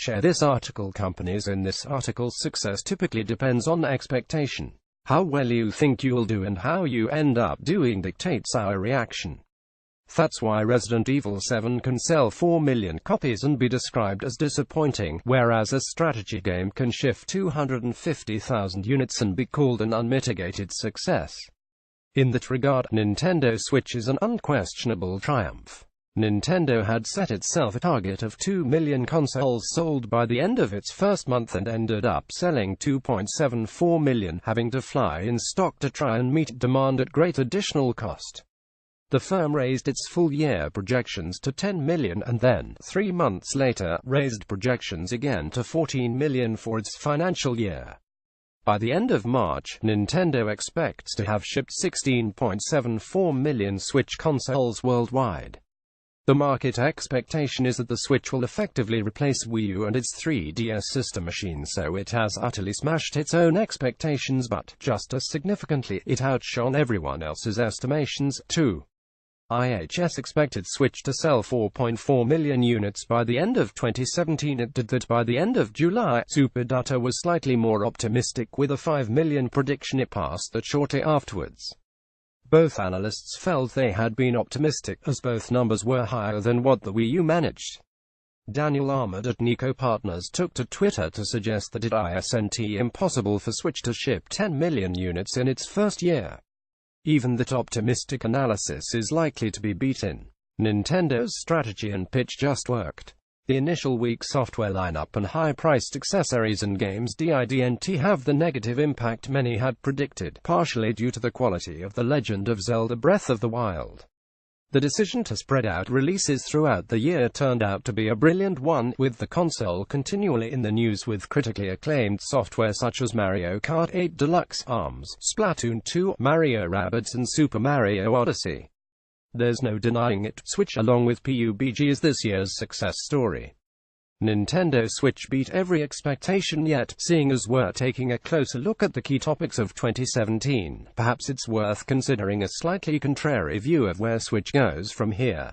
share this article. Companies in this article's success typically depends on expectation. How well you think you'll do and how you end up doing dictates our reaction. That's why Resident Evil 7 can sell 4 million copies and be described as disappointing, whereas a strategy game can shift 250,000 units and be called an unmitigated success. In that regard, Nintendo Switch is an unquestionable triumph. Nintendo had set itself a target of 2 million consoles sold by the end of its first month and ended up selling 2.74 million, having to fly in stock to try and meet demand at great additional cost. The firm raised its full-year projections to 10 million and then, 3 months later, raised projections again to 14 million for its financial year. By the end of March, Nintendo expects to have shipped 16.74 million Switch consoles worldwide. The market expectation is that the Switch will effectively replace Wii U and its 3DS sister machine, so it has utterly smashed its own expectations, but, just as significantly, it outshone everyone else's estimations, too. IHS expected Switch to sell 4.4 million units by the end of 2017. It did that by the end of July. Superdata was slightly more optimistic with a 5 million prediction. It passed that shortly afterwards. Both analysts felt they had been optimistic, as both numbers were higher than what the Wii U managed. Daniel Ahmad at Nico Partners took to Twitter to suggest that it isn't impossible for Switch to ship 10 million units in its first year. Even that optimistic analysis is likely to be beaten. Nintendo's strategy and pitch just worked. The initial weak software lineup and high-priced accessories and games didn't have the negative impact many had predicted, partially due to the quality of The Legend of Zelda Breath of the Wild. The decision to spread out releases throughout the year turned out to be a brilliant one, with the console continually in the news with critically acclaimed software such as Mario Kart 8 Deluxe, ARMS, Splatoon 2, Mario Rabbids and Super Mario Odyssey. There's no denying it, Switch along with PUBG is this year's success story. Nintendo Switch beat every expectation yet, seeing as we're taking a closer look at the key topics of 2017, perhaps it's worth considering a slightly contrary view of where Switch goes from here.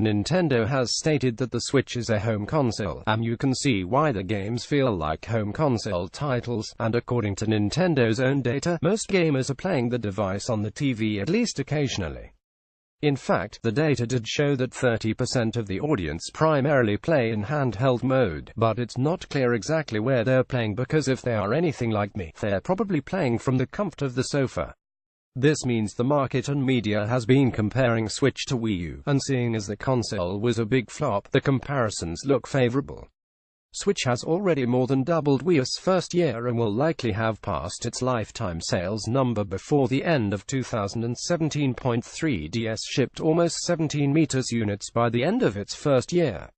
Nintendo has stated that the Switch is a home console, and you can see why the games feel like home console titles, and according to Nintendo's own data, most gamers are playing the device on the TV at least occasionally. In fact, the data did show that 30% of the audience primarily play in handheld mode, but it's not clear exactly where they're playing because if they are anything like me, they're probably playing from the comfort of the sofa. This means the market and media has been comparing Switch to Wii U, and seeing as the console was a big flop, the comparisons look favorable. Switch has already more than doubled Wii U's first year and will likely have passed its lifetime sales number before the end of 2017. 3DS shipped almost 17 meters units by the end of its first year.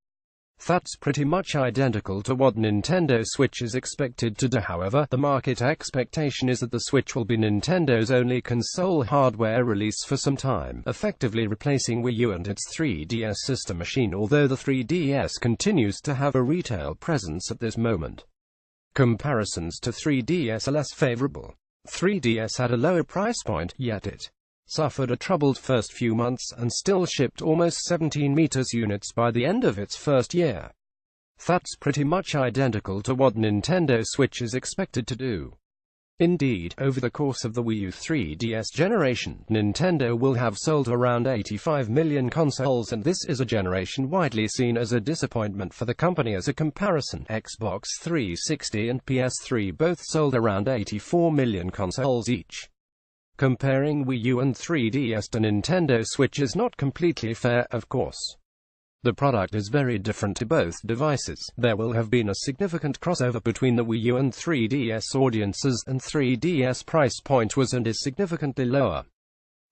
That's pretty much identical to what Nintendo Switch is expected to do. However, the market expectation is that the Switch will be Nintendo's only console hardware release for some time, effectively replacing Wii U and its 3DS sister machine, although the 3DS continues to have a retail presence at this moment. Comparisons to 3DS are less favorable. 3DS had a lower price point, yet it suffered a troubled first few months, and still shipped almost 17 meters units by the end of its first year. That's pretty much identical to what Nintendo Switch is expected to do. Indeed, over the course of the Wii U 3DS generation, Nintendo will have sold around 85 million consoles, and this is a generation widely seen as a disappointment for the company. As a comparison, Xbox 360 and PS3 both sold around 84 million consoles each. Comparing Wii U and 3DS to Nintendo Switch is not completely fair, of course. The product is very different to both devices. There will have been a significant crossover between the Wii U and 3DS audiences, and 3DS price point was and is significantly lower.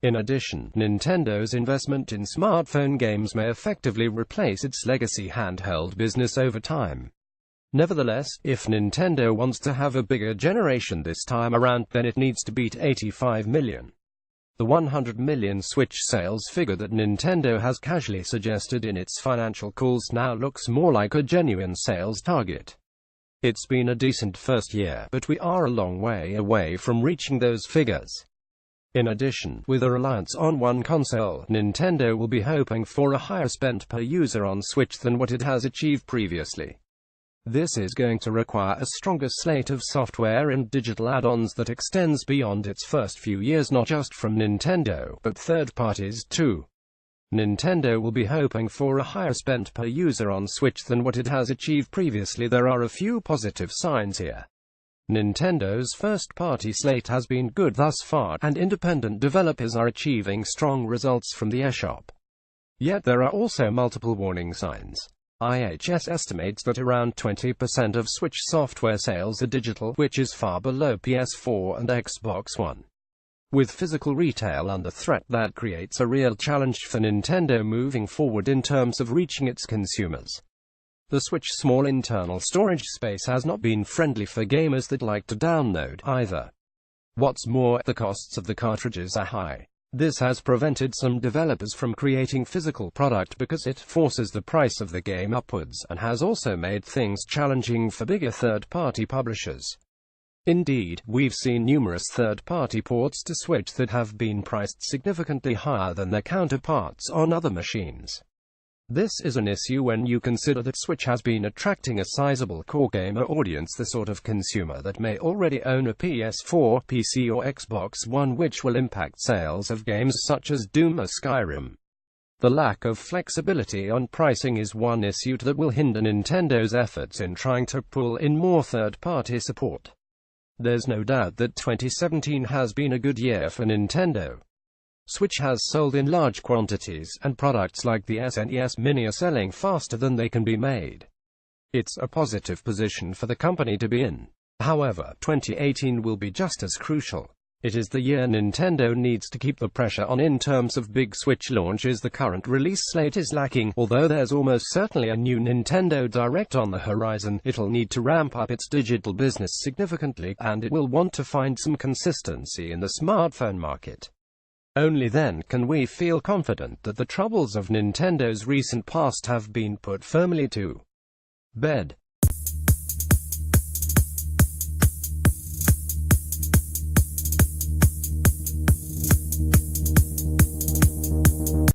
In addition, Nintendo's investment in smartphone games may effectively replace its legacy handheld business over time. Nevertheless, if Nintendo wants to have a bigger generation this time around, then it needs to beat 85 million. The 100 million Switch sales figure that Nintendo has casually suggested in its financial calls now looks more like a genuine sales target. It's been a decent first year, but we are a long way away from reaching those figures. In addition, with a reliance on one console, Nintendo will be hoping for a higher spend per user on Switch than what it has achieved previously. This is going to require a stronger slate of software and digital add-ons that extends beyond its first few years, not just from Nintendo, but third parties too. Nintendo will be hoping for a higher spend per user on Switch than what it has achieved previously. There are a few positive signs here. Nintendo's first-party slate has been good thus far, and independent developers are achieving strong results from the eShop. Yet there are also multiple warning signs. IHS estimates that around 20% of Switch software sales are digital, which is far below PS4 and Xbox One. With physical retail under threat, that creates a real challenge for Nintendo moving forward in terms of reaching its consumers. The Switch's small internal storage space has not been friendly for gamers that like to download, either. What's more, the costs of the cartridges are high. This has prevented some developers from creating physical product because it forces the price of the game upwards, and has also made things challenging for bigger third-party publishers. Indeed, we've seen numerous third-party ports to Switch that have been priced significantly higher than their counterparts on other machines. This is an issue when you consider that Switch has been attracting a sizable core gamer audience, the sort of consumer that may already own a PS4, PC or Xbox One, which will impact sales of games such as Doom or Skyrim. The lack of flexibility on pricing is one issue that will hinder Nintendo's efforts in trying to pull in more third-party support. There's no doubt that 2017 has been a good year for Nintendo. Switch has sold in large quantities, and products like the SNES Mini are selling faster than they can be made. It's a positive position for the company to be in. However, 2018 will be just as crucial. It is the year Nintendo needs to keep the pressure on in terms of big Switch launches. The current release slate is lacking. Although there's almost certainly a new Nintendo Direct on the horizon, it'll need to ramp up its digital business significantly, and it will want to find some consistency in the smartphone market. Only then can we feel confident that the troubles of Nintendo's recent past have been put firmly to bed.